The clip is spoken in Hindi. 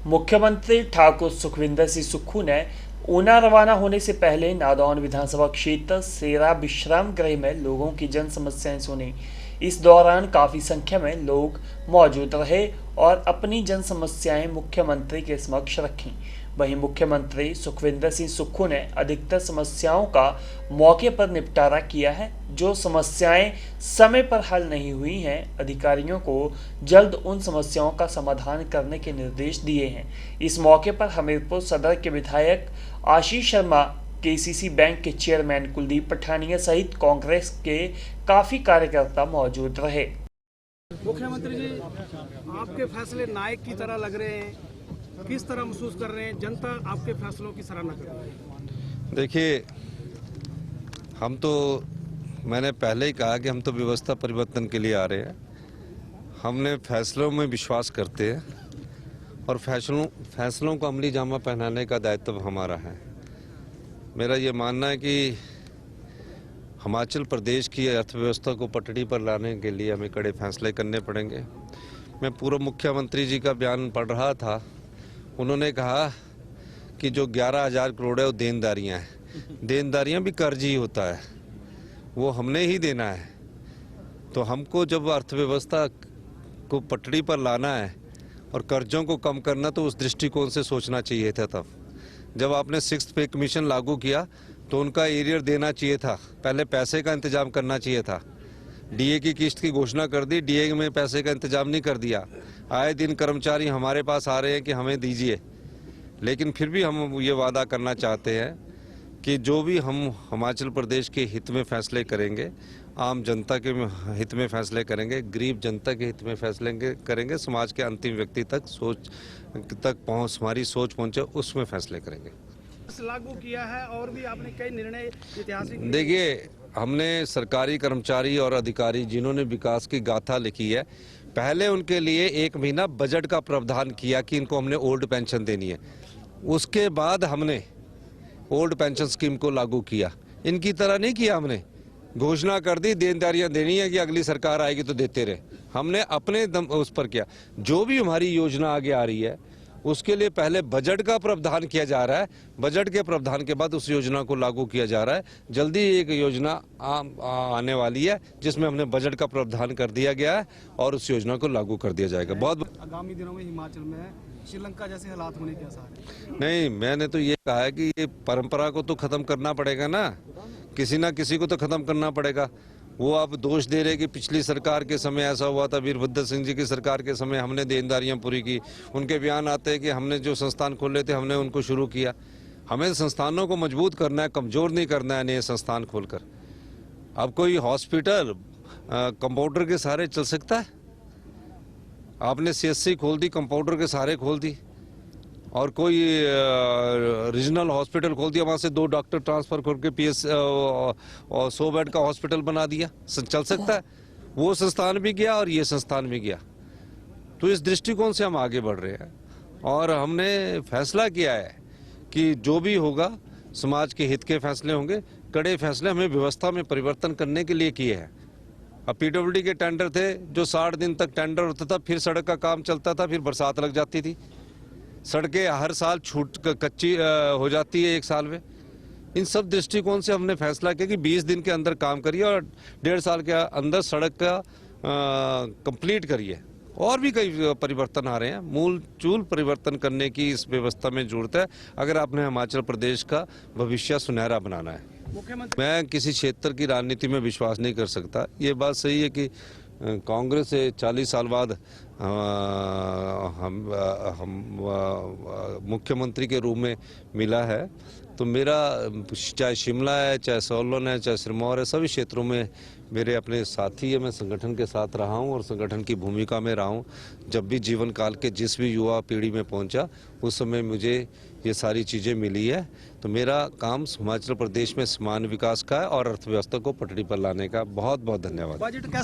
मुख्यमंत्री ठाकुर सुखविंदर सिंह सुक्खू ने ऊना रवाना होने से पहले नादौन विधानसभा क्षेत्र सेरा विश्राम गृह में लोगों की जन समस्याएं सुनी। इस दौरान काफी संख्या में लोग मौजूद रहे और अपनी जन समस्याएं मुख्यमंत्री के समक्ष रखीं। वहीं मुख्यमंत्री सुखविंदर सिंह सुक्खू ने अधिकतर समस्याओं का मौके पर निपटारा किया है। जो समस्याएं समय पर हल नहीं हुई हैं, अधिकारियों को जल्द उन समस्याओं का समाधान करने के निर्देश दिए हैं। इस मौके पर हमीरपुर सदर के विधायक आशीष शर्मा, केसीसी बैंक के चेयरमैन कुलदीप पठानिया सहित कांग्रेस के काफी कार्यकर्ता मौजूद रहे। मुख्यमंत्री जी, आपके फैसले नायक की तरह लग रहे हैं, किस तरह महसूस कर रहे हैं? जनता आपके फैसलों की सराहना कर रही है। देखिए, मैंने पहले ही कहा कि हम तो व्यवस्था परिवर्तन के लिए आ रहे हैं। हमने फैसलों में विश्वास करते हैं और फैसलों को अमली जामा पहनाने का दायित्व हमारा है। मेरा ये मानना है कि हिमाचल प्रदेश की अर्थव्यवस्था को पटड़ी पर लाने के लिए हमें कड़े फैसले करने पड़ेंगे। मैं पूर्व मुख्यमंत्री जी का बयान पढ़ रहा था। उन्होंने कहा कि जो 11,000 करोड़ है वो देनदारियां हैं। देनदारियां भी कर्ज ही होता है, वो हमने ही देना है। तो हमको जब अर्थव्यवस्था को पटड़ी पर लाना है और कर्जों को कम करना, तो उस दृष्टिकोण से सोचना चाहिए था। तब जब आपने 6th पे कमीशन लागू किया तो उनका एरियर देना चाहिए था, पहले पैसे का इंतजाम करना चाहिए था। डीए की किस्त की घोषणा कर दी, डीए में पैसे का इंतजाम नहीं कर दिया। आए दिन कर्मचारी हमारे पास आ रहे हैं कि हमें दीजिए, लेकिन फिर भी हम ये वादा करना चाहते हैं कि जो भी हम हिमाचल प्रदेश के हित में फैसले करेंगे, आम जनता के हित में फैसले करेंगे, गरीब जनता के हित में फैसले करेंगे, समाज के अंतिम व्यक्ति तक हमारी सोच पहुंचे, उसमें फैसले करेंगे। लागू किया है और भी आपने कई निर्णय ऐतिहासिक। देखिए, हमने सरकारी कर्मचारी और अधिकारी जिन्होंने विकास की गाथा लिखी है, पहले उनके लिए 1 महीना बजट का प्रावधान किया कि इनको हमने ओल्ड पेंशन देनी है। उसके बाद हमने ओल्ड पेंशन स्कीम को लागू किया। इनकी तरह नहीं किया, हमने घोषणा कर दी देनदारियां देनी है कि अगली सरकार आएगी तो देते रहे। हमने अपने दम उस पर किया। जो भी हमारी योजना आगे आ रही है उसके लिए पहले बजट का प्रावधान किया जा रहा है, बजट के प्रावधान के बाद उस योजना को लागू किया जा रहा है। जल्दी एक योजना आने वाली है जिसमें हमने बजट का प्रावधान कर दिया गया है और उस योजना को लागू कर दिया जाएगा। बहुत आगामी दिनों में हिमाचल में श्रीलंका जैसे हालात होने के आसार है। नहीं, मैंने तो ये कहा है कि ये परंपरा को तो खत्म करना पड़ेगा ना, किसी ना किसी को तो खत्म करना पड़ेगा। वो आप दोष दे रहे कि पिछली सरकार के समय ऐसा हुआ था, वीरभद्र सिंह जी की सरकार के समय हमने देनदारियां पूरी की। उनके बयान आते हैं कि हमने जो संस्थान खोले थे हमने उनको शुरू किया। हमें संस्थानों को मजबूत करना है, कमजोर नहीं करना है नए संस्थान खोलकर। अब कोई हॉस्पिटल कंपाउंडर के सहारे चल सकता है? आपने सीएससी खोल दी, कंपाउंडर के सहारे खोल दी, और कोई रीजनल हॉस्पिटल खोल दिया, वहाँ से 2 डॉक्टर ट्रांसफर करके पीएस और 100 बेड का हॉस्पिटल बना दिया। चल सकता है? वो संस्थान भी गया और ये संस्थान भी गया। तो इस दृष्टिकोण से हम आगे बढ़ रहे हैं और हमने फैसला किया है कि जो भी होगा समाज के हित के फैसले होंगे। कड़े फैसले हमें व्यवस्था में परिवर्तन करने के लिए किए हैं। अब पीडब्ल्यूडी के टेंडर थे जो 60 दिन तक टेंडर होता था, फिर सड़क का काम चलता था, फिर बरसात लग जाती थी, सड़कें हर साल कच्ची हो जाती है 1 साल में। इन सब दृष्टिकोण से हमने फैसला किया कि 20 दिन के अंदर काम करिए और 1.5 साल के अंदर सड़क का कंप्लीट करिए। और भी कई परिवर्तन आ रहे हैं, मूल चूल परिवर्तन करने की इस व्यवस्था में जरूरत है अगर आपने हिमाचल प्रदेश का भविष्य सुनहरा बनाना है। मैं किसी क्षेत्र की राजनीति में विश्वास नहीं कर सकता। ये बात सही है कि कांग्रेस से 40 साल बाद हम मुख्यमंत्री के रूप में मिला है, तो मेरा चाहे शिमला है, चाहे सोलन है, चाहे सिरमौर है, सभी क्षेत्रों में मेरे अपने साथी है। मैं संगठन के साथ रहा हूँ और संगठन की भूमिका में रहा हूँ। जब भी जीवन काल के जिस भी युवा पीढ़ी में पहुँचा उस समय मुझे ये सारी चीज़ें मिली है। तो मेरा काम हिमाचल प्रदेश में समान विकास का है और अर्थव्यवस्था को पटड़ी पर लाने का। बहुत बहुत धन्यवाद।